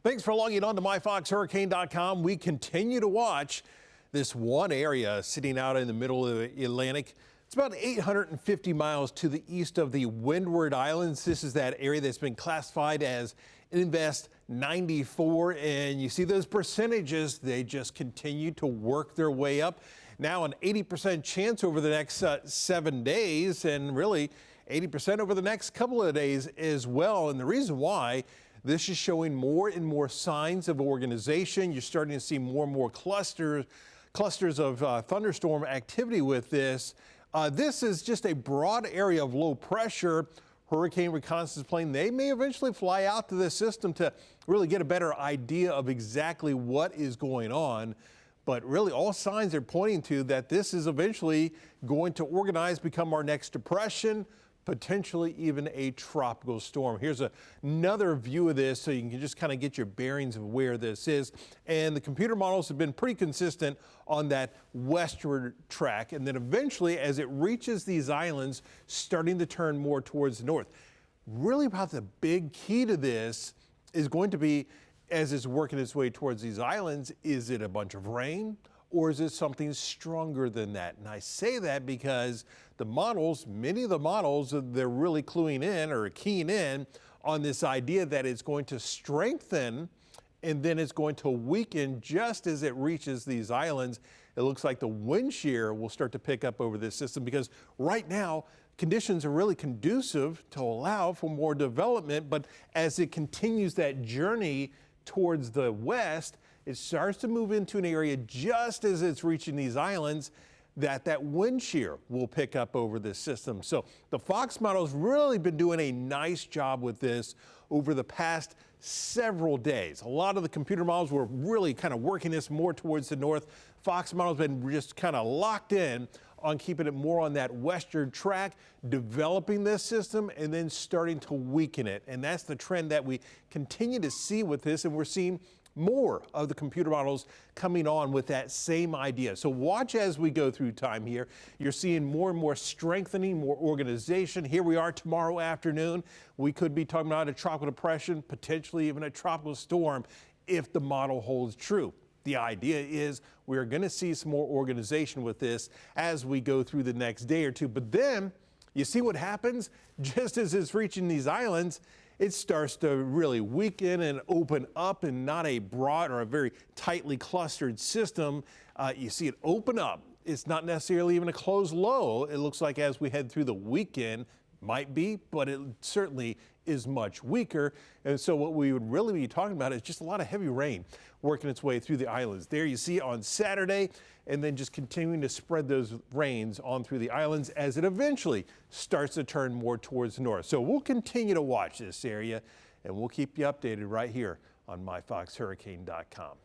Thanks for logging on to myfoxhurricane.com. We continue to watch this one area sitting out in the middle of the Atlantic. It's about 850 miles to the east of the Windward Islands. This is that area that's been classified as Invest 94. And you see those percentages, they just continue to work their way up. Now an 80% chance over the next 7 days, and really 80% over the next couple of days as well. And the reason why, this is showing more and more signs of organization. You're starting to see more and more clusters of thunderstorm activity with this. This is just a broad area of low pressure. Hurricane reconnaissance plane, they may eventually fly out to this system to really get a better idea of exactly what is going on. But really all signs are pointing to that this is eventually going to organize, become our next depression, potentially even a tropical storm. Here's another view of this so you can just kind of get your bearings of where this is. And the computer models have been pretty consistent on that westward track. And then eventually, as it reaches these islands, starting to turn more towards the north. Really about the big key to this is going to be, as it's working its way towards these islands, is it a bunch of rain? Or is it something stronger than that? And I say that because the models, many of the models, they're really cluing in or keying in on this idea that it's going to strengthen and then it's going to weaken just as it reaches these islands. It looks like the wind shear will start to pick up over this system because right now conditions are really conducive to allow for more development. But as it continues that journey towards the west, it starts to move into an area just as it's reaching these islands that wind shear will pick up over this system. So the Fox model's really been doing a nice job with this over the past several days. A lot of the computer models were really kind of working this more towards the north. Fox model's been just kind of locked in on keeping it more on that western track, developing this system and then starting to weaken it. And that's the trend that we continue to see with this, and we're seeing more of the computer models coming on with that same idea. So watch as we go through time here. You're seeing more and more strengthening, more organization. Here we are tomorrow afternoon. We could be talking about a tropical depression, potentially even a tropical storm if the model holds true. The idea is we're going to see some more organization with this as we go through the next day or two. But then you see what happens just as it's reaching these islands. It starts to really weaken and open up, and not a broad or a very tightly clustered system. You see it open up. It's not necessarily even a closed low. It looks like as we head through the weekend, might be, but it certainly is much weaker. And so what we would really be talking about is just a lot of heavy rain working its way through the islands. There you see on Saturday, and then just continuing to spread those rains on through the islands as it eventually starts to turn more towards the north. So we'll continue to watch this area, and we'll keep you updated right here on myfoxhurricane.com.